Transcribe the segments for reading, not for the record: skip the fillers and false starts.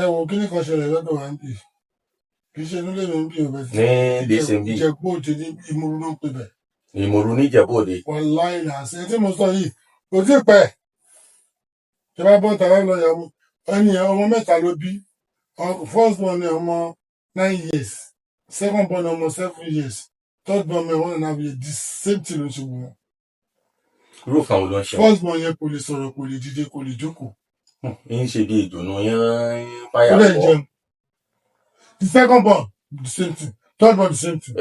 ẹ wo kí ni kan ṣẹlẹ̀ lọ́dọ̀ wa ń bì kì í ṣe inú lè mi ń bì ò bẹ́ẹ̀ ní dcmb Ìjẹ̀bú Òde ní Ìmúrú ló ń pè bẹ̀. ìmọ̀rú níjẹ̀bú Òde. Wàláì làásì tí mo sọ yìí kò tí ì pẹ́ tí bá bọ́ tàbá lọ yà mú ẹnìyẹn ọmọ mẹ́ta ló bí first born ní ọmọ 9 years second born ọmọ 7 years third born mi 1.5 years the same thing ló ṣe wù wọn. irú kan wo ló ń ṣe. first born yẹn kò lè sọ̀rọ̀ kò lè dìde kò lè jókòó. ń ṣe bí ìdùnnú yẹn fáyà ó lè pọ̀. jẹun the second born the same thing third born the same thing.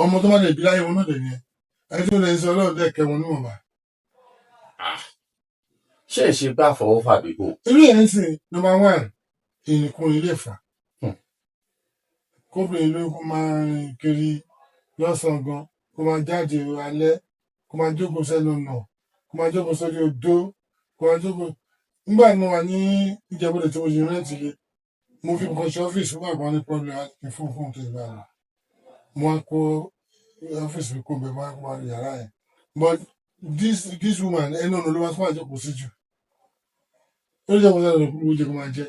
ọmọ tó bá lè bí láyé wọn náà dẹ̀ nìyẹn ẹni tó lè sọ ọlọ́run dẹ̀ kẹ́ wọn níwọ̀nba. ṣé ẹ ṣe bá fọwọ́ fàbí kò. irú yẹn ń sìn number one ìnìkun ilé ìfà kóbìnrin ló kó máa rìn kiri lọ́sàn-án gan kó máa jáde alẹ́ kó máa jókòó sẹ́nu ọ̀nà kó máa jókòó sórí odó kó máa jókòó. nígbà tí mo wà ní Ìjẹ̀bú Òde tí mo ṣe rẹ́ǹtì lé mo fi nǹkan ṣe ọ́fíìsì fún àgbọn ní pọ́blẹ̀ àti fún tó ìgbà rẹ̀ mo wá kó ọ́fíìsì mi kó bẹ̀ máa kó máa yàrá yẹn but this woman ẹnu ọ̀nà ló wá fún àjọpọ̀ sí jù ó lè jẹ́ kó sẹ́nu ọ̀nà kó jẹ́ kó máa jẹ́.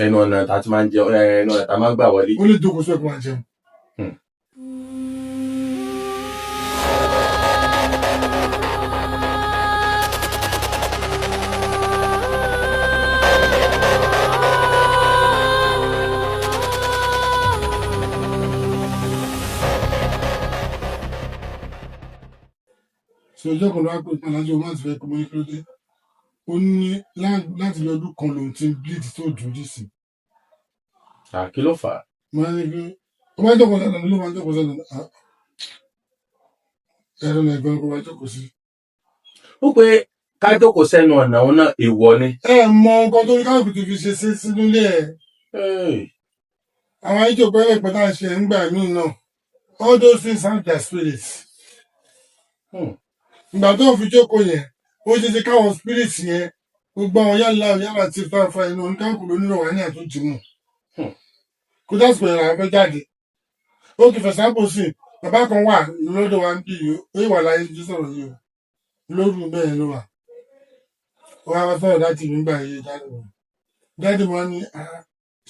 ẹnu ọ̀nà tá a ti máa ń jẹun ẹnu ọ̀nà tá a máa ń gbà wọlé. ó lè jókòó sókè máa jẹun. ọjọ́ kan ló wá pé ìpàlájọ máa ti fẹ́ kó mọ́ ní kílódé ó ní láti lọ́dún kan lòun ti ń bleed tó dùn dì sí. kí ló fà á. máa ní pé ó máa jókòó sẹ́nu ló máa jókòó sẹ́nu ẹ̀rọ ẹ̀gbọ́n kó máa jókòó sí. ó pé ká jókòó sẹ́nu ọ̀nà òun náà èèwọ̀ ni. ẹ mọ nǹkan tó ní káàkiri tó fi ṣe sí sínú ilé ẹ. àwọn ìjọba ẹlẹpẹ tá a ṣe nígbà míì náà all those things have their spirits. ìgbà tó fi jókòó yẹn ó ṣe ṣe káwọn spirits yẹn gbogbo àwọn yálà tí fáfá inú oníkàkùn lónìí wà ní àtúntì mù kó dásìkò yẹn làwọn fẹ́ jáde. ó kì í fẹsẹ̀ àpò sí bàbá kan wà lọ́dọ̀ wa ń bí yìí ó yìí wà láyé jí sọ̀rọ̀ yìí o lóru bẹ́ẹ̀ ló wà. ó wá wá sọ̀rọ̀ láti nígbà yìí jáde wọn ní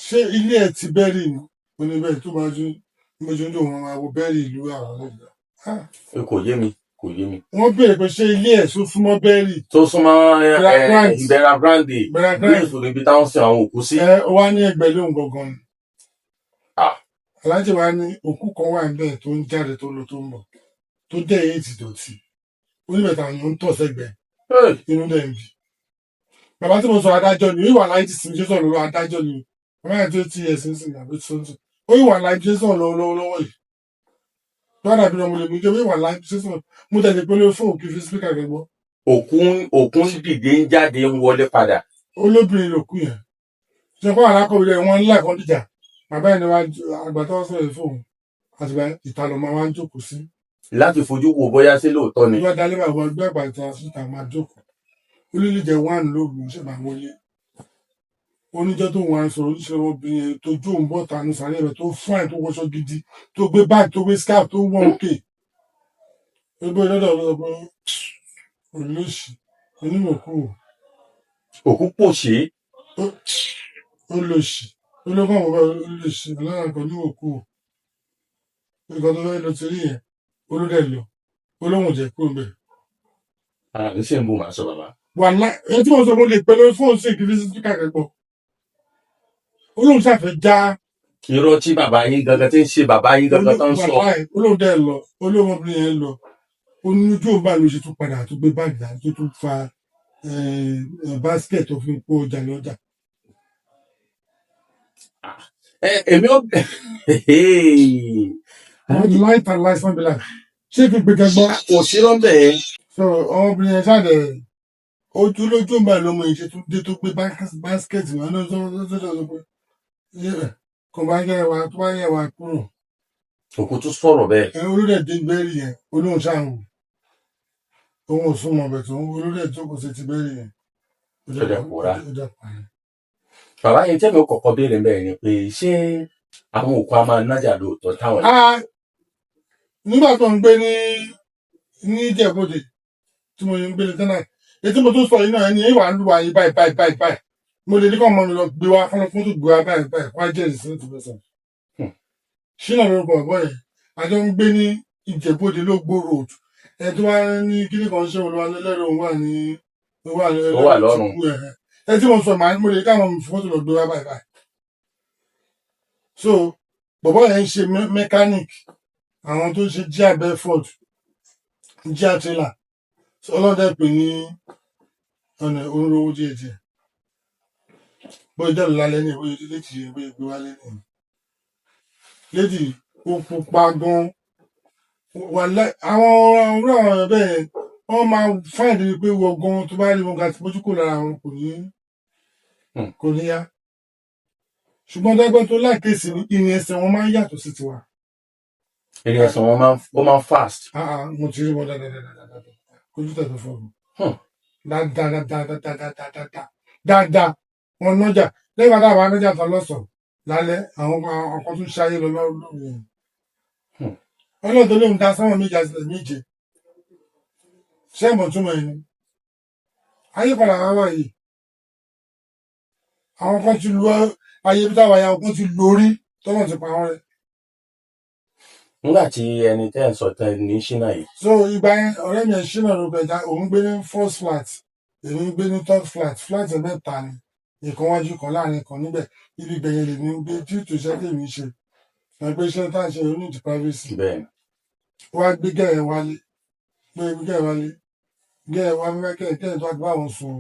ṣé ilé ẹ̀ ti bẹ́rì ni mo ní bẹ́ẹ̀ tó máa ju mojú ń dùn wọn máa wo bẹ́rì ìlú àwọn ọlọ́dọ̀. kò yé mi kò yé mi. wọ́n béèrè pé ṣé ilé ẹ̀ tó súnmọ́ bẹ́rì. tó súnmọ́ ìbẹ̀rẹ̀ grande bí ìṣòro ibi táwọn sin àwọn òkú sí. ó wá ní ẹgbẹ́ lóhùn gangan ni. Alhaji wa ní òkú kan wà níbẹ̀ tó ń jáde tó lọ tó ń bọ̀ tó dẹ̀ èyí ti dọ̀tí oníbẹ̀tà àwọn ń tọ̀ sẹ́gbẹ̀ẹ́ inú dẹ̀ ń bì. bàbá tí mo sọ adájọ́ ni ìwà láì ti sinmi jésù lọ́wọ́ adájọ́ ni bàbá yẹn tó ti yẹ sí sin àbí tó ń sìn ó ìwà láì jésù lọ́wọ́ yìí tó wà dàbí ọmọ lè mú jẹ́ ìwà láì jésù mo tẹ̀lé pé ló fún òkè fi spíkà gbẹgbọ́. òkun dìde ń jáde ń wọlé padà. olóbìnrin lòkú yẹn ṣe kó àlákọ̀wé rẹ̀ wọ́n ńlá kan dìjà bàbá yẹn ni wàá àgbàtọ́ sọ̀rọ̀ fóun àtìgbà ìtàlọ́ máa wá ń jókòó sí. láti fojú wo bóyá sí lóòótọ́ ni. ìwà dalẹ́ bàbá ọgbẹ́ àgbà ìtàn síta máa jókòó olólè jẹ́ wáànù lóògùn ṣe máa wọlé oníjọ́ tó wọn sọ̀rọ̀ oníṣẹ́ ọmọbìnrin tó jó ń bọ̀ tànú sàlẹ̀ rẹ̀ tó fáìn tó wọṣọ gidi tó gbé báàgì tó gbé scarf tó wọ́n òkè gbogbo ìlọ́dọ̀ lọ́dọ̀ pé olóṣì onímọ̀kú òkú pòṣé olóṣì olókàn wọ́n bá olóṣì ọlọ́run kan ní òkú nǹkan tó fẹ́ lọ sí rí yẹn olódẹ̀ lọ olóhùn jẹ́ kúrò bẹ́ẹ̀. ní ṣe ń bò máa sọ bàbá. wàhálà ẹ tí mo sọ mo lè pẹ́ lórí fóònù sí ìkíní sí kàkẹ́ pọ̀ olóhùn ṣàfẹ́ já. irọ́ tí bàbá yín gangan tí ń ṣe bàbá yín gangan tó ń sọ. olóhùn dẹ̀ lọ olóhùn ọmọbìnrin yẹn lọ onínújú òun bá ló ṣe tún padà tó gbé báàgì dání tó tún fa báskẹ̀tì tó fi kó ọjà lọ́jà. èmi ò láìta láìsàn bí láì ṣé kí n pè kẹgbọ́. kò sí lọ́bẹ̀ yẹn. so ọmọbìnrin yẹn ṣáàdẹ̀ ojú lójú òun bá lọ́mọ yìí ṣe tún dé tó gbé báskẹ̀tì wọn ló sọ pé kò bá yẹ wa tó bá yẹ wa kúrò. òkú tún sọ̀rọ̀ bẹ́ẹ̀. olódẹ̀ bẹ́ẹ̀rì yẹn olóhùn ṣáàhùn òun ò súnmọ́ bẹ̀ tó olódẹ̀ jókòó sí ti bẹ́ẹ̀rì yẹn. ó dẹ̀ pòórá. bàbá yẹn tẹ́mi ó kọ́kọ́ béèrè bẹ́ẹ̀ ni pé ṣé àwọn òkú a máa nájà lóòótọ́ táwọn. nígbà tó ń gbé ní Ìjẹ̀bú Òde tí mo ń gbé ní tẹ́lá ètí mo tún sọ yìí náà ẹni ìwà ń lù wáyé báyìí mo lè ní kọ́ ọmọ mi lọ gbé wá fún tó gbé wá báyìí wá jẹ́rìí sí ní tìbẹ̀sán. Ṣínà lórúkọ ọ̀gbọ́n yẹn àjọ ń gbé ní Ìjẹ̀bú-Òde Lógbó road ẹ tó wá ní kíní kan ṣé olúwa lẹ́rọ òun wà lọ́rùn ẹ tí mo sọ mo lè káwọn fọ́tò lọ gbé wá báyìí. So bọ̀bọ́ yẹn ń ṣe mechanic àwọn tó ń ṣe jíà Bedford jíà trailer ọlọ́dẹ pè ní ọ̀nà orówó díẹ̀díẹ̀ bó jẹ́ lálẹ́ ní ìwé létí ìwé ìgbé wálé ní létí ó pupa gan wà àwọn ọ̀rọ̀ bẹ́ẹ̀ wọ́n máa fáìdì pé wọ́n gan tó bá rí wọn gàtí mójú kò lára wọn kò ní yá ṣùgbọ́n dẹ́gbẹ́ tó láìkéèsì ní ìrìn ẹsẹ̀ wọn máa ń yàtọ̀ sí tiwa. ìrìn ẹsẹ̀ wọn máa ń fast. mo ti rí wọn dáadáa kojú tẹ̀sán fọ́ọ̀mù dáadáa wọn nọjà lẹ́yìn àtàwọn anájà tán lọ́sàn lálẹ́ àwọn ọkọ̀ tún ṣayé lọ lórí yẹn ọlọ́dún lóhun dá sọ́wọ́n méje àti méje ṣé ẹ̀mọ̀ túmọ̀ ẹni ayípadà wá yìí àwọn kan ti lu ayé bí táwọn ayé kan ti lórí tọ́lọ̀ ti pa wọ́n rẹ̀. nígbà tí ẹni tẹ́ ẹ̀ sọ tẹ́ ní ṣínà yìí. so ìgbà yẹn ọ̀rẹ́ mi ẹ̀ ṣínà ló gbẹ̀dá òun gbé ní first flat èmi ń gbé ní third flat mẹ́ta ni ìkan wájú kan láàrin kan níbẹ̀ ibi gbẹ̀yìn lèmi ń gbé tí ìtòṣẹ́ tèmi ṣe ẹgbẹ́ iṣẹ́ tá à ń ṣe onídìí privacy. wá gbé gẹ̀ẹ́ wálé gẹ̀ẹ́ wá gẹ̀ẹ́ tó àgbà wọn sùn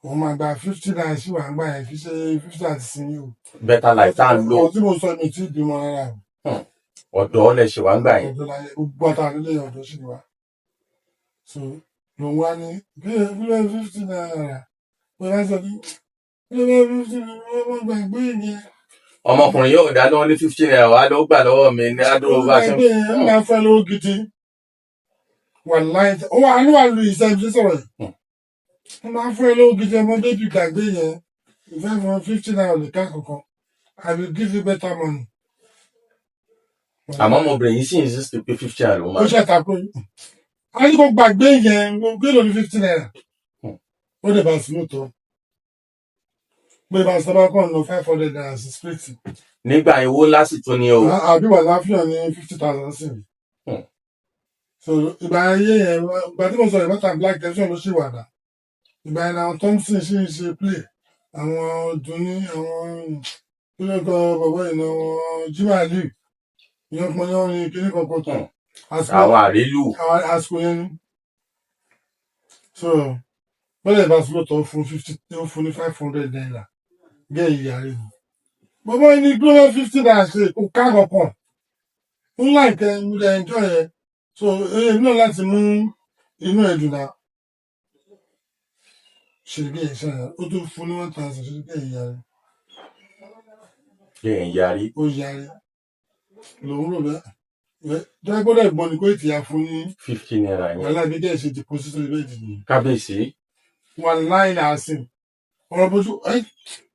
òun máa gba 50 naira sí wàá gbà yẹn fi ṣe 50 àti sinmi o. better life tá à ń lò. ọ̀rọ̀ tí mo sọ mi tí bímọ rárá o. ọ̀dọ́ lẹ ṣe wá ń gbà yẹn. ọ̀dọ́ láyé gbogbo àtàwọn ilé ọ̀dọ́ sì wá. so lòun wá ní kílẹ̀ 50 naira pé wá sọ pé kílẹ̀ 50 naira wọ́n gbà gbé yẹn. ọmọkùnrin yóò dáná ní 50 naira wá ló gbà lọ́wọ́ mi ní adúró bá ṣe. ó máa fẹ́ lówó gidi wà láì ó wà ní wà lu ìṣẹ́ sọ̀rọ̀ yìí. wọ́n máa fẹ́ lówó gidi ọmọ bébí gbàgbé yẹn ìfẹ́ fún 50 naira lè ká kankan I will give you better money. àmọ́ ọmọbìnrin yìí sì insist pé 50 naira ló máa. ó ṣe àtàkùn yìí a ní kó gbàgbé yẹn gbé lórí 50 naira ó lè bá a sí lóòótọ́ pé bá a sábà kàn lọ 500 naira sí street. nígbà owó ńlá sì tún ni o. àbí wà láfíà ní 50,000 sí i. so ìgbà ayé yẹn ìgbà tí mo sọ ìbátan black television ló ṣì wà dà ìgbà yẹn àwọn Thompson ṣì ń ṣe play àwọn dunni àwọn kílódé bàbá yìí náà Jimmy Ali ìyẹn pọn ní wọn ní kíní kankan tán. àwọn àrílù. àsìkò yẹn ni so bọ́lá ìbáṣepọ̀ tó fún 50 ó fún ní 500 naira gẹ́ ìyá rẹ̀ ni. bàbá yìí ní global 50 naira ṣe kò ká kankan ń láìpẹ́ ń lẹ ẹjọ́ yẹn so èmi náà láti mú inú ẹ̀ dùn náà ṣèlú ẹ̀ṣẹ̀ yẹn ó tún fún ní 1,000 ṣèlú ìyá rẹ̀. ṣé ẹ̀ ń yarí. ó yarí lòun rò bẹ́ẹ̀ dẹ́gbọ́dọ̀ ìgbọ́n ni kó ìtìyà fún ní 50 naira yẹn. wàhálà bí dẹ́ ṣe deposit lórí bẹ́ẹ̀dì ni. kábíyèsí. wà láì làásìn ọ̀rọ̀ bójú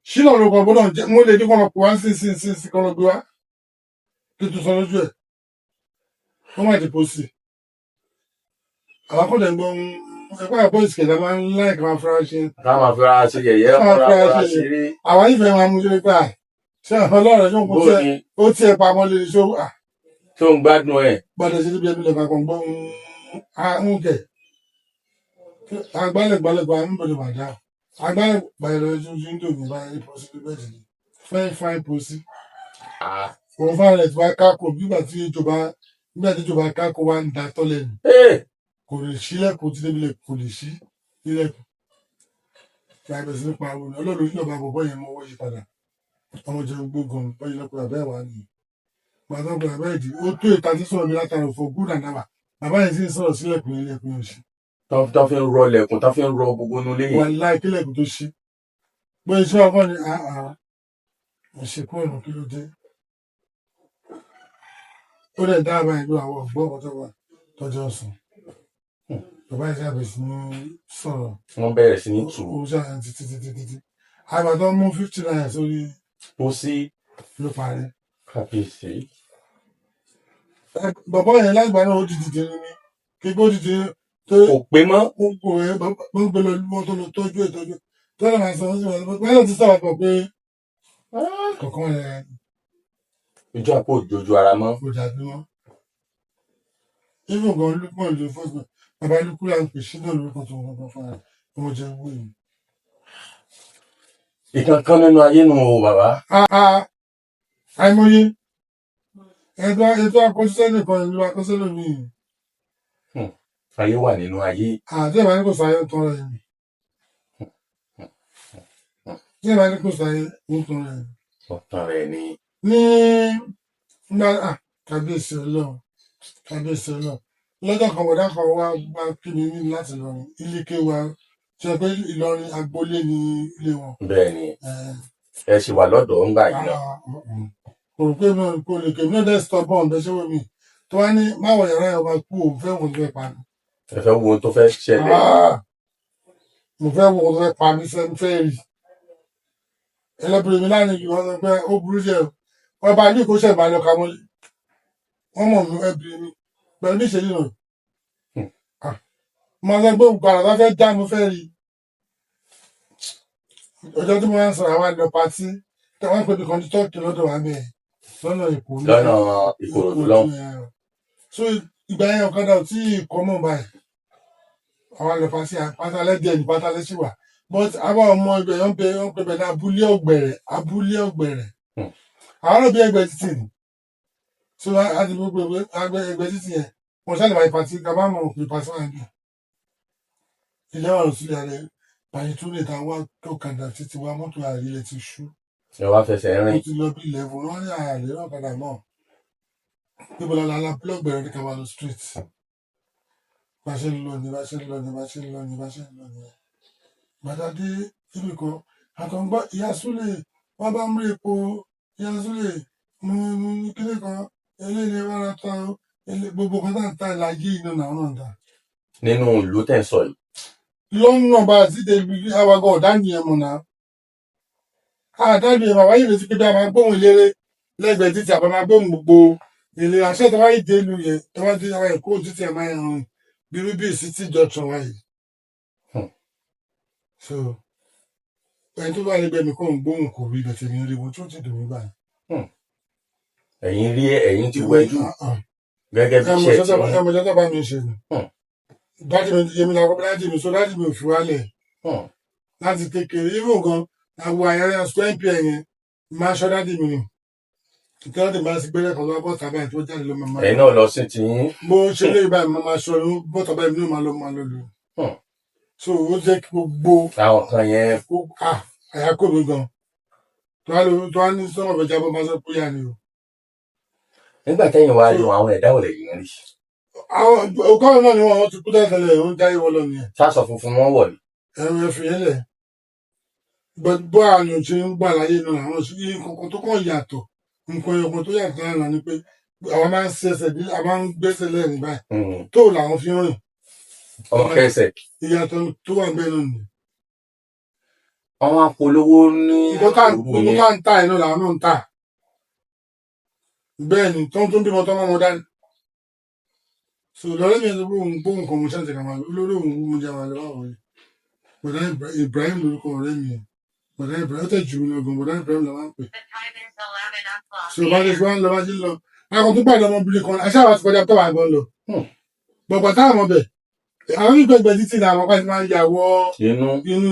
ṣílọ lóko gbọ́dọ̀ jẹ́ mo lè ní kọ́ lọ pọ̀ wá sí kọ́ lọ gbé wá kí tó sọ lójú ẹ̀ wọ́n máa deposit. àwọn akọ́dẹ̀ ń gbọ́ ẹ̀kọ́ àbọ̀ ìsìkẹ̀dá máa ń láì ká máa fura ṣe. ká máa fura ṣe yẹ̀yẹ́ fura ṣeré. àwọn ìfẹ́ máa mú ṣe pé ṣé ọlọ́run yóò kó ó tiẹ̀ pamọ́ lè ṣó tó ń gbádùn ẹ̀. gbọ́dọ̀ ṣe níbi ẹbí lẹ́ka kan gbọ́ ń kẹ̀ agbálẹ̀gbálẹ̀gbà ń bẹ̀rẹ̀ bàjá agbálẹ̀gbálẹ̀ lọ́jọ́ tó ń dògùn báyìí pọ̀sí tó bẹ̀rẹ̀ ní fáin pọ̀sí. òun fáwọn ẹ̀ tí wàá kákò nígbà tí ìjọba kákò wá ń da tọ́lẹ̀ nù kò lè ṣílẹ̀kùn tí débi lẹ̀ kò lè ṣí ilẹ̀kùn. láìpẹ́ sí nípa àwọn ọlọ́run ìjọba àbọ̀bọ̀ yẹn mọ́ wọ́n yí padà ọmọ jẹun gbógun bọ́yìí lọ́kùnrin àbẹ́ wà nìyí. Bàbá bàbá ìdí ó tó ìta tí sọ̀rọ̀ mi látara òfò gúdà náà bàbá yẹn sì ń sọ̀rọ̀ sílẹ̀kùn ilẹ̀kùn òsì. tó fi ń rọ lẹ̀kùn tó fi ń rọ gbogbo inú ilé yẹn. wà láì kílẹ̀kùn tó ṣí. bó iṣẹ́ ọkọ ni ìṣèkú ọ̀nà kí ló dé. ó lè dá àbá ìlú àwọn ọ̀gbọ́n ọ̀tọ̀ wà tọ́jú ọ̀sán. bàbá yẹn sábẹ̀ sí ní sọ̀rọ̀. wọ́n bẹ̀rẹ̀ sí ní tù. ó ṣàyàn títí. àgbàdo mú 50 naira sórí. pósí. ló parí. kábíyèsí. bàbá yẹn lágbà náà ó dìde ní kíkó dìde tó kò pé mọ́. ó kò rẹ bó ń gbé lọ mọ́ tó lọ tọ́jú ẹ̀ tó lè máa sọ ọ́ sí wọn pé wọ́n ti sọ̀rọ̀ pọ̀ pé kọ̀ọ̀kan rẹ̀ ìjọ àpò òjòjú ara mọ́. kò dàbí wọn. even gan lukman ló fọ́sọ̀ bàbá lukú là ń pè sí náà lórúkọ tó wọn fún ẹ ọmọ jẹ owó yìí. ìkankan nínú ayé nu o bàbá. àìmọye ètò àkọsílẹ̀ nìkan ìlú àkọsílẹ̀ mi. ayé wà nínú ayé. tí ẹ̀ máa ní kò sáyé ń tọrọ ẹ̀ tí ẹ̀ máa ní kò sáyé ń tọrọ ẹ̀. ọ̀tàn rẹ̀ ni. ní kábíyèsí ọlọ́run lọ́jọ́ kan bọ̀dá kan wá gbá kí mi ní láti lọrin ilé kéwà tí ẹ pé Ìlọrin agboolé ní ilé wọn. bẹ́ẹ̀ni ẹ ṣì wà lọ́dọ̀ ńgbà yìí náà. kò rò pé kò lè kéwì náà dẹ́ stop on bẹ́ẹ̀ ṣé wọ́n mi tó wá ní máwọ̀ yàrá ẹ̀ ọba kú òun fẹ́ wọn tó fẹ́ pa mi. ẹ fẹ́ wo ohun tó fẹ́ ṣẹlẹ̀. mo fẹ́ wo ohun tó fẹ́ pa mi fẹ́ rí ẹlẹ́bìnrin mi láàrin ìlú wọn sọ pé ó burú jẹ́ ọba ní ìkóṣẹ́ ìbálẹ̀ kamọ́lé wọ́n mọ̀ mí ẹbìnrin mi pẹ̀lú ní ìṣèlú náà mo sọ pé gbàrà bá fẹ́ já mo fẹ́ rí ọjọ́ tí mo máa ń sọ̀rọ̀ àwọn àlọ́ pàtí tí wọ́n ń pè mí kan ní tọ́ọ̀kì lọ́dọ̀ wa bẹ́ẹ̀ lọ́nà Èkó lọ́nà Ìkòròdú lọ́hùn. so ìgbà yẹn ọ̀kadà ò tí ì kọ́ mọ̀ báyìí àwọn àlọ́ pàtí àpátálẹ́ díẹ̀ ní pátálẹ́ sì wà but àwọn ọmọ ibẹ̀ yọ̀ ń pè bẹ̀ ní abúlé ọ̀gbẹ̀rẹ̀ àwọn òbí ẹgbẹ́ títì ni so àti gbogbo ẹgbẹ́ títì yẹn wọn ṣáà lè máa pàtí gàbá mọ̀ òkè pàtí wọn bí ilé ọ̀rọ̀ sílẹ̀ rẹ̀ báyìí tún lè ta wá ọ̀kadà títí wá mọ́tò àrílẹ̀ ti ṣú. ẹ wá fẹsẹ̀ rìn. ó ti lọ bí 11 wọn ní àlè ọ̀kadà náà níbo la lọ́gbẹ̀rẹ̀ ní Kamalo street bá ṣe ń lọ ní gbàdádé ibi kan àkàngbọ́ ìyá Súlè wọn bá mú epo ìyá Súlè mo kílé kan eléyìí wọn ra ta gbogbo kan tá à ń ta ìlàjì inú náà náà dà. nínú ìlú tẹ̀ ń sọ yìí. lọ́nà bá a ti dé ibi àwàgọ̀ ọ̀dánì ẹ̀ mọ̀ náà. àdáni ẹ̀ bàbá yìí lè ti pé bí a máa gbóhùn eléré lẹ́gbẹ̀ẹ́ títí àbá máa gbóhùn gbogbo ilé àṣẹ tó wáyé dé ìlú yẹn tó wá dé àwọn ẹ̀kọ́ títí ẹ̀ máa ń rìn bírú bí City Junction wáyé. so ẹni tó bá lẹ́gbẹ̀ẹ́ mi kọ́ ń gbóhùn kò rí ibẹ̀ tèmi rí mo tó ti dùn mí báyìí. ẹ̀yin ti wẹ́jú gẹ́gẹ́ bí iṣẹ́ tí wọ́n. ẹmọ̀jọ́ tó bá mi ṣe nù. dájú mi yẹmi làwọn dájú mi so dájú mi ò fi wálẹ̀ láti kékeré even gan àwọn àyẹ̀rẹ́ square mp yẹn máa ṣọ́ dájú mi nù. ìtẹ́wọ́n ti máa ti gbẹ́rẹ́ kan lọ́wọ́ bọ́ọ̀tà báyìí tó jáde ló máa. ẹ̀yin náà lọ sí ti yín. bó ṣe lé báyìí máa ṣọ irun bọ́ọ̀tà báyìí ní máa lọ lò. so ó jẹ́ kí gbogbo. àwọn kan yẹn. àyà kò mí gan. tó wá ní sọ́mọ̀ fẹ́ jábọ́ máa sọ pé yà ni o. nígbà tẹ́yìn wá rí àwọn ẹ̀dá òlẹ̀ yìí rí. àwọn òkú náà ni wọn ti kú tẹ́lẹ̀ ń jáyé wọn lọ nìyẹn. sáṣọ funfun wọn wọ̀ ni. ẹ̀rọ ẹ̀fìn yẹn lẹ̀ bọ́ àyàn tí ń gbà láyé náà àwọn sí nǹkan tó kàn yàtọ̀ nǹkan ẹ̀kọ́ tó yàtọ̀ náà ni pé àwọn máa ń ṣẹṣẹ̀ bí a máa ń gbẹ́sẹ̀ lẹ́rìn báyìí tó làwọn fi rìn. ọmọ kẹsẹ̀. ìyàtọ̀ tó wà bẹ́ẹ̀ náà nìyẹn. àwọn apolówó ní gbogbo ká ń ta ẹ̀ náà làwọn náà ń tà bẹ́ẹ̀ ni tó ń tún bímọ tó mọ́ dání. so lọ́rẹ́ mi ẹ̀sọ́ gbóhùn kan mo ṣáàtì kàmá lórí òun wú mo jẹ́ àwọn àlọ́ àwọn yìí bọ̀dá Ibrahim lórúkọ ọ̀rẹ́ mi bọ̀dá Ibrahim ó tẹ̀ jù mí lọ́gàn bọ̀dá Ibrahim làwọn pè. so bá ṣe fi wá ń lọ bá ṣe ń lọ akọ tó pàdé ọmọbìnrin kan aṣáà wá ti kọjá tó wà gan lọ. bọ̀gbọ̀ táwọn ọmọ bẹ̀ àwọn ìgbẹ́gbẹ́ títí ni àwọn pàṣẹ máa ń yàwọ́ inú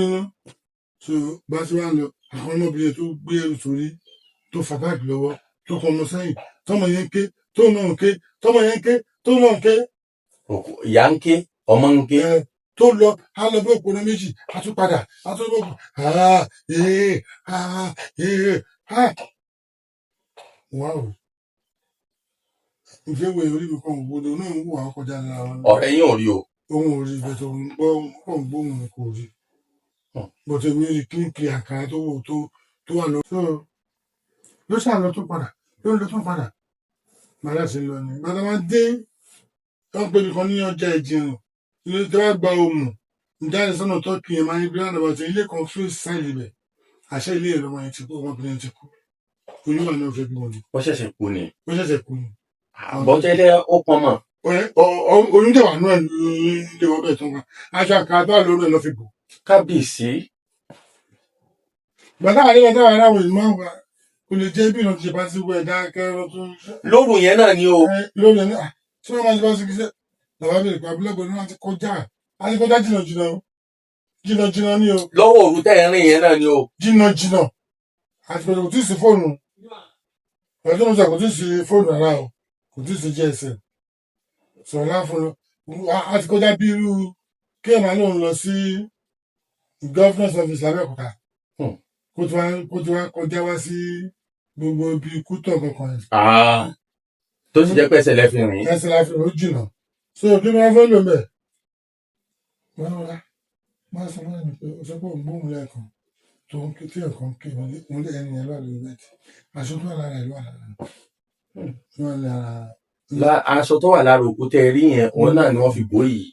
so bá ṣe wá ń lọ àwọn ọmọbìnrin tó gbé ẹrù sórí tó fà báàgì lọ́wọ́ tó kọ ọmọ sẹ́yìn tọmọ yẹn ń ké tó náà ń ké tọmọ yẹn ń ké tó náà ń ké. ìyá ń ké ọmọ ń ké. tó lọ á lọ bí òpónà méjì á tún padà á tún bọ̀ wáò ìfẹ́ wo orí mi kan òwúdo náà ń wù àwọn kọjá lára wọn. ọ̀rẹ́ yín ò rí o. òun ò rí ibẹ̀ tó ń gbọ́ pọ̀ ń gbóhùn mi kò rí bọ̀tẹ̀ mi rí kínkì àkàrà tó wà lọ. ló ṣàlọ tó padà ló ń lọ tó padà màdà sí lọ ni bàtà máa dé wọn pè nìkan ní ọjà ìjìnrìn ilé tí wọn gba ohun ìjáde sọnà tó kì í máa ń gbé àdàbàtà ilé kan fún ìsáìlì bẹ àṣẹ ilé ìlọmọ yẹn ti kú ọmọbìnrin ti kú oyún wà ní ọ̀fẹ́ bí wọn ni. wọ́n ṣẹ̀ṣẹ̀ kú ni. àbọ̀tẹ́lẹ̀ ó pọn mọ́. oyún tẹ̀wà náà ní ilé wọn bẹ̀ tó ń wá aṣọ àkàtà lórí ẹ̀ lọ́ fi bò. kábíyèsí. Bàtà àríwá táwọn aráwọ̀ ìlú máa ń wà kò lè jẹ́ bí ìrántí ṣe bá sí wọ ẹ̀dá kẹrọ tó ń ṣe. lóru yẹn náà ni o. lórí ẹni tí wọ́n máa ṣe bá sí kí sẹ́ làwọn abẹ́rẹ́ pé abúlẹ́gbọ̀n ní wọ́n ti kọjá jìnnà ní o. lọ́wọ́ òru tẹ́ ẹ̀ rìn yẹn náà ni o. jìnnà àti pẹ̀lú kò tí ì sí fóònù pẹ̀lú tó ń sọ kò tí ì sí fóònù rárá o kò tí ì sí GSM sọ̀rọ̀ láfún a ti kọjá bí irú kí ẹ̀ máa lóun lọ sí governor's office lábẹ́òkúta kó tí wá kọjá wá sí gbogbo ibi kútọ̀ kankan yẹn. tó ti jẹ́ pé ẹsẹ̀ lẹ́fi rìn. ẹsẹ̀ láfi rìn ó jìnnà so kí ni wọ́n fẹ́ lò mẹ́. wọ́n wá máa sọ fún ẹni pé o sọ pé òun gbóhùn lẹ́ẹ̀kan tó ń ké tí ẹ̀kan ké wọ́n lé ẹni yẹn lọ́wọ́ lórí bẹ́ẹ̀ aṣọ tó wà lára ẹ̀ lọ́wọ́ lára aṣọ tó wà lára òkú tẹ́ ẹ rí yẹn òun náà ni wọ́n fi bò yìí.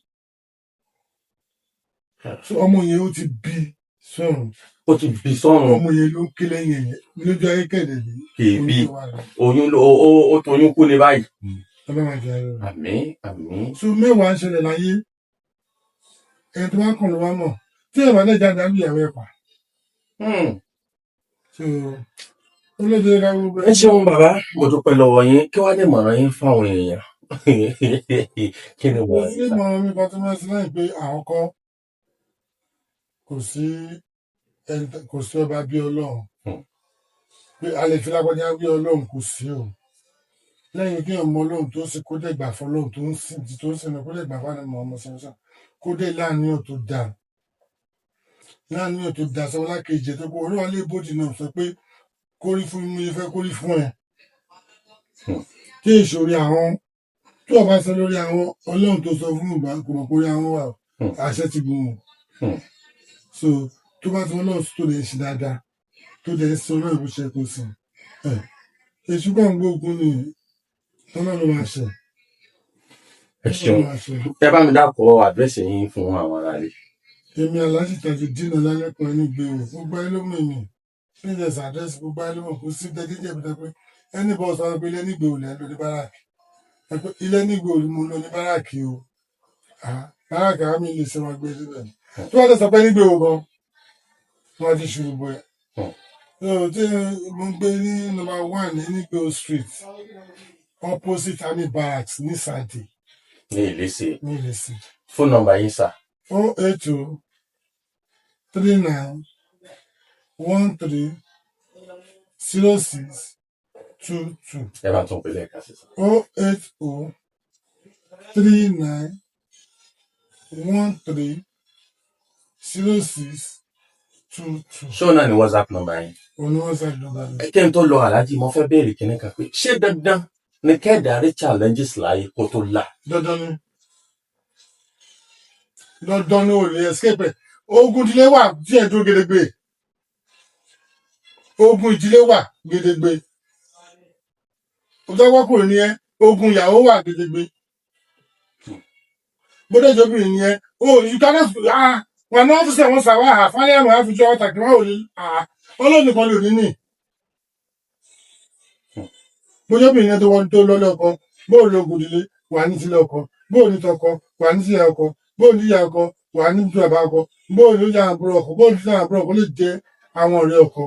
ọmọ yẹn ó ti bí sọ́run. ó ti bí sọ́run. ọmọ yẹn ló ń ké lẹ́yìn yẹn lójú ayé kẹ̀dẹ̀ bí. kèébí oyún ó toyún kú ní báyìí. àmín. so mẹ́wàá ń ṣẹlẹ̀ láyé ẹni tó bá kàn ló wá mọ̀ tí ẹ̀ bá dẹ̀ jáde á bí ìyàwó ẹ̀ pa. so olóde ká gbogbo. ẹ ṣeun bàbá mo dúpẹ́ lọ́wọ́ yín kí wàá lè mọ̀ràn yín fáwọn èèyàn. kí ni wọ́n. ilé ìmọ̀ràn mi kan tó máa ń sin láì pé àwọn kan kò sí ọba bí Ọlọ́run pé a lè fi lágbájá bí Ọlọ́run kò sí o lẹ́yìn kí ọmọ Ọlọ́run tó sì kó dé gbà fún Ọlọ́run tó ń sìn kó dé gbà fún àwọn ọmọ sẹ́nsán kó dé láàníyàn tó dáa sọ lákejì tó kó olúwa lè bòdì náà sọ pé kórí fún mi fẹ́ kórí fún ẹ kí ìṣòro àwọn tó ọba sọ lórí àwọn Ọlọ́run tó sọ fún ìgbà kò mọ̀ kórí àwọn wà àṣẹ ti gùn wọn so tó bá ti Ọlọ́run tó lè ṣe dáadáa tó lè sọ náà bó ṣe kó sìn èṣù bá ń gbógun ní Ọlọ́run máa ṣe. ẹ ṣeun ẹ bá mi dákọ àdírẹ́sì yín fún àwọn ará rẹ. èmi Alhaji Tajudeen Owalepitan Enigbewo gbogbo ayé ló mọ̀ mí business address gbogbo ayé ló mọ̀ kó sí dẹ́gẹ́dẹ́ mi pé ẹni bọ́ sọ pé ilé Enigbewo lẹ́ lọ ní báràkì ilé Enigbewo mo lọ ní báràkì o báràkì àwọn mi lè ṣe wọn gbé síbẹ̀ tí wọ́n ti sọ pé Enigbewo gan wọ́n ti ṣubú bọ́ ẹ̀ tí mo gbé ní number 1 Enigbewo street opposite army barracks ní Sade ní Ìlẹsẹ̀ fóònù nọ́mbà yín sà. 080 39 13 06 22. ẹ bá tún pè lẹ́ẹ̀kan sí sà. 080 39 13 06 22. ṣé o náà ní WhatsApp nọ́mbà yín. Òní WhatsApp nọ́mbà mi. kí n tó lọ Alhaji mo fẹ́ béèrè kíní kan pé ṣé dandan ni kẹ́ẹ̀dárí challenges láyé kó tó là. dandan ni o lè escape ẹ ogun ìdílé wà tí ẹ dúró gedegbe ogun ìdílé wà gedegbe ọjọ́gbọ́kùnrin ni ẹ ogun ìyàwó wà gedegbe bódéjì obìnrin ni ẹ you cannot wọn náà fi sẹ́wọ̀n sàwọ́ àfáàlẹ́ àmọ́ àfijọ́ ọ̀tàkì wọn ò ní ọlọ́nìkan lè ní ní bóyá obìnrin yẹn tó wọ́n tó lọ́lọ́ ọkọ bóòlù ogun ìdílé wà ní sílẹ̀ ọkọ bóòlù tọkọ wà ní sílẹ̀ ọkọ bóòlù ìyá ọkọ wà ní ìtura bá ọkọ bóòlù ìyá àbúrò ọkọ bóòlù ìyá àbúrò ọkọ lè jẹ àwọn ọ̀rẹ́ ọkọ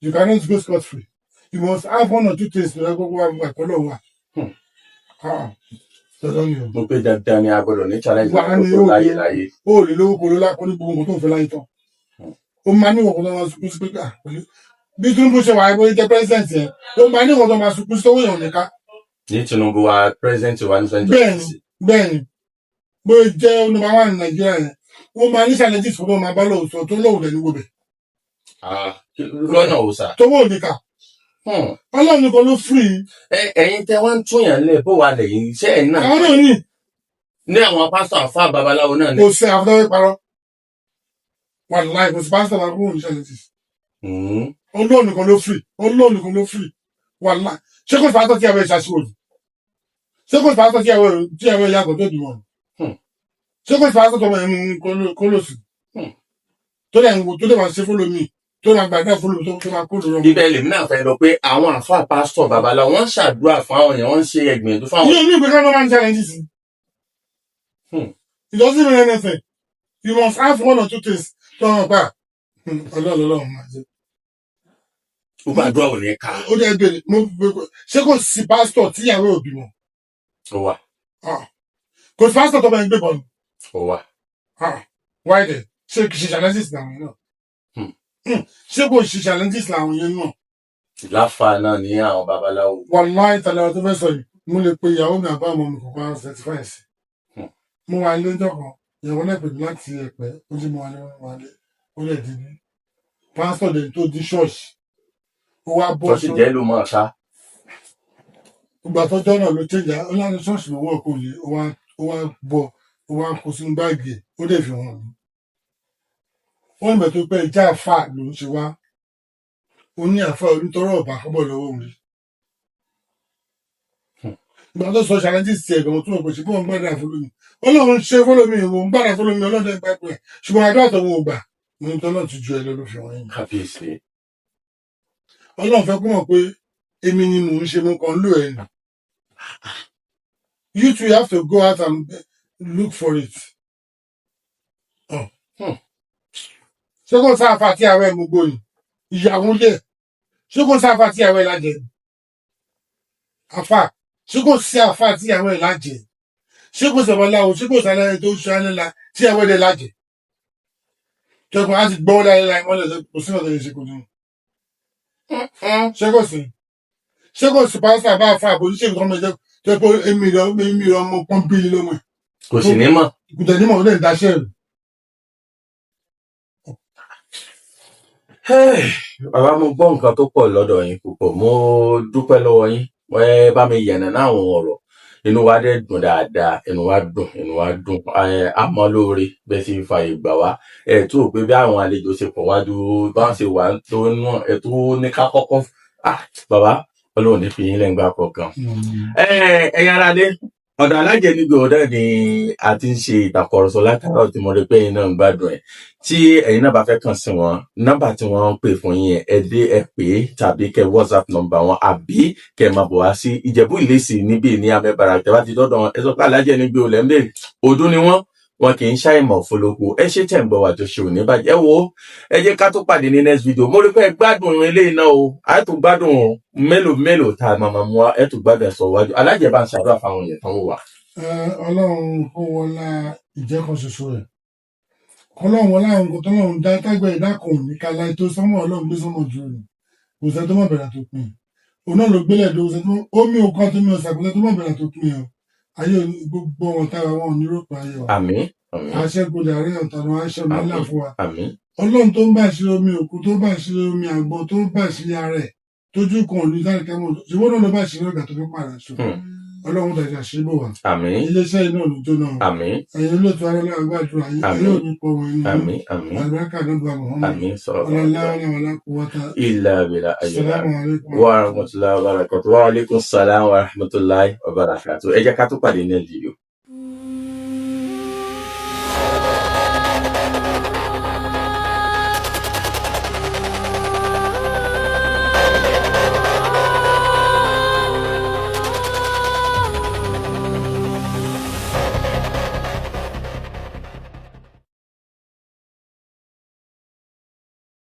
you cannot go scot free you must have 1 or 2 things lọ́wọ́ gbogbo wa gbogbo àpẹẹrẹ wà. mo pe dandan ni a gbọ́dọ̀ ní challenge tó láyé. o lè lówó kó ló lápò ní gbogbo nǹkan tó ń fẹ́ láyé tán o máa ní ìwọ̀n kan tó máa sunkún sí pé bí Tinubu ṣe wà ẹgbẹ́ jẹ́ president yẹn o máa ní ìwọ̀n tó máa sunkún sí owó yẹn ò ní ká. ní Tinubu wa president wa ní 2020. bẹ́ẹ̀ni bó jẹ́ number 1 Nàìjíríà yẹn o máa ní challenges fún ọmọ abá lóòótọ́ tó lóòótọ́ ní gbogbo. lọ́nà òòsà. tó wọ́n ò ní ká. Ọlọ́run nìkan ló free. ẹ̀yin tẹ́ wọ́n ń tún yàn lẹ̀ bó wà lẹ́yìn iṣẹ́ ẹ̀ náà. àwọn náà ní. ní àwọn pásítọ̀ àfáà babaláwo náà ni. kò sí àfọwọ́ parọ́ wàláì kò sí pásítọ̀ bá kúrò ní challenges. Ọlọ́run nìkan ló free Ọlọ́run nìkan ló free wàláì ṣé kò sí pásítọ̀ tí àwọn ìṣàṣìwò ni ṣé kò sí pásítọ̀ tí àwọn ìyàtọ̀ tó dùn wọn ṣé kò sí pásítọ̀ tó máa ń kólòsì tó dẹ̀ máa ṣe fólómì tó máa gbàgbà fólómì tó máa kó lórí ọmọ. ibẹ̀ lèmi náà fẹ́ lọ pé àwọn àfáà pásítọ̀ babaláwo wọ́n ń ṣàdúrà fún àwọn èèyàn wọ́n ń ṣe ẹgbìyànjú fún àwọn. yóò ní ìgbésẹ̀ normal challenges. It doesn't mean anything. You must have 1 or 2 things tó hàn pa ọlọ́run máa jẹ. ó gbàdúrà ò ní ká. ó dẹ̀ bèrè ṣé kò sí pásítọ̀ tíyàwó òbí mọ̀. ó wà. kò sí pásítọ̀ tó bá ń gbé bọ̀ ni. ó wà. why then ṣé kì í ṣe challenges làwọn yẹn náà. ṣé kò ṣe challenges làwọn yẹn náà. láfa náà ní àwọn babaláwo. wàláì tàlẹ́ tó fẹ́ sọ yìí mo lè pe ìyàwó mi àbá ọmọ mi kọ̀ọ̀kan certify sí. mo wà ilé ọjọ́ kan ìyàwó náà pè mí láti Ẹ̀pẹ́ ó jí mo wà ní wọn lé ó lè di bí pásítọ̀ dẹ̀ tó di ṣọ́ọ̀ṣì ó wá bọ́ ṣọ́ọ̀ṣì jẹ́ ló mọ̀ ká. ìgbà tó jọ́ náà ló tẹ̀jà ó láti ṣọ́ọ̀ṣì ló wọ̀ kó lé ó wá bọ̀ ó wá kó sínú báàgì ó dẹ̀ fi hàn mí. wọ́n bẹ̀ tó pẹ́ ìjà àfà ló ń ṣe wá ó ní àfà onítọ́rọ̀ ọ̀bà kọ́bọ̀ lọ́wọ́ òun rí. ìgbà tó sọ challenges ti ẹ̀gbọ́n tó wọ̀ pé ṣe fún gbàdúrà fọlọ́mi ọlọ́run ṣe fọlọ́mi ìwọ̀n gbàdúrà fọlọ́mi ọlọ́dẹ gbàgbọ́ ẹ̀ ṣùgbọ́n àdúrà tó wọn ò gbà mo ní tọ́lọ́ ti ju ẹ lọ ló fi wọ́n yín. kábíyèsí. ọlọ́run fẹ́ kó mọ̀ pé èmi ni mò ń ṣe mo kàn ń lò ẹ̀ nù. you too have to go out and look for it. ṣé kò sáfà tí ààrẹ mú gbóni ìyàwó lẹ̀ ṣé kò sáfà tí ààrẹ lájẹ àfà ṣé kò sí àfà tí ààrẹ lájẹ ṣé kò sọ̀bọ̀láwo ṣé kò sálẹ̀ tó ṣe alẹ́la tí ààrẹ lẹ̀ lájẹ kẹkùn á ti gbọ́ láyé mọ́lẹ̀ kò sí ọ̀dọ̀ ìṣe kò ní. ṣé kò sí pásítọ̀ bá fà àbò oníṣègùn tó ń bẹ jẹ́ pé èmi rẹ̀ ọmọ pọ́ńpìlì lọ́mọ ẹ̀. kò sì ní mọ̀. kò tẹ̀ ní mọ̀ ó lè dáṣẹ́ rẹ̀. bàbá mo gbọ́ nǹkan tó pọ̀ lọ́dọ̀ yín púpọ̀ mo dúpẹ́ lọ́wọ́ yín wọ́n bá mi yànnà náà àwọn ọ̀rọ̀ inú wa dẹ̀ dùn dáadáa inú wa dùn àmọ́ lóore bẹ́ẹ̀ sì fa ìgbà wá ẹ̀ tó pé bí àwọn àlejò ṣe pọ̀ wájú báwọn ṣe wà tó náà ẹ̀ tó ní ká kọ́kọ́ bàbá ọlọ́run ní fi yín lẹ́ngbà kọ̀ọ̀kan. ẹ̀yin ará dé ọ̀dọ̀ Alhaji Enigbewo ni a ti ń ṣe ìtàkùrọ̀sọ látàárọ̀ tí mo rí pé ẹ̀yin náà ń gbádùn ẹ̀ tí ẹ̀yin náà bá fẹ́ kàn sí wọn nọ́mbà tí wọ́n ń pè fún yín ẹ dé ẹ pè tàbí kẹ WhatsApp nọ́mbà wọn àbí kẹ máa bọ̀ wá sí Ìjẹ̀bú Ìlẹsì níbí ní Amẹ́bàrà tẹ́ bá ti dọ́dọ̀ wọn ẹ sọ pé Alhaji Enigbewo lẹ́ńbẹ̀ ọdún ni wọn kì í ṣàìmọ̀ fọlọ́kù ẹ ṣe tẹ̀ ń gbọ́ wà tó ṣe òní bàjẹ́ wo ẹ jẹ́ ká tó pàdé ní next video mo rí pé ẹ gbádùn eléyìí náà o a tún gbádùn mélòó tá a máa mú wa ẹ tún gbádùn ẹ sọ wájú Alhaji bá ń ṣàdúrà fáwọn èèyàn tán wò wá. ọlọ́run kó wọlá ìjẹ́kan ṣoṣo rẹ̀ ọlọ́run wọlá àwọn nǹkan tọ́lọ́run dá tágbẹ́ ìdákan ní kala ètò sọ́mọ́ ọlọ́run gbé sọ́mọ́ ju rẹ̀ kò sẹ́ tó mọ̀ bẹ̀rẹ̀ tó pin òun náà ló gbélẹ̀ dó sẹ́ tó omi òkan tó mi ọ̀sẹ̀ kò sẹ́ tó mọ̀ bẹ̀rẹ̀ tó pin ọ ayé gbogbo wọn tára wọn ò ní rògbò ayé wa aṣẹ́gun àárẹ̀ ọ̀tàn wọn aṣọ mi ńlá fún wa ọlọ́run tó ń bá ṣe omi òkú tó bá ṣe omi àgbọn tó bá ṣe ara ẹ̀ tójú kan òní sáré kẹ́mọ́ ṣùgbọ́n náà ló bá ṣe ọ̀gá tó fi pààrọ̀ ṣọ ọlọ́run tàjà ṣíbò wá iléeṣẹ́ iná òní jóná ẹ̀yin olóòtú arẹ́lẹ́ àgbàdúrà ayé òní pọ̀ wọn inú àlùbáríkà nígbà Muhammad ọlọ́láwọ́lá wàlákùwọ́tà ilà abìlà ayọ̀lá Assalamu alaikum wa rahmatullahi wa barakatuh wa alaikum salam wa rahmatullahi wa barakatuh ẹ jẹ́ ká tó pàdé ní ẹ̀dìyó.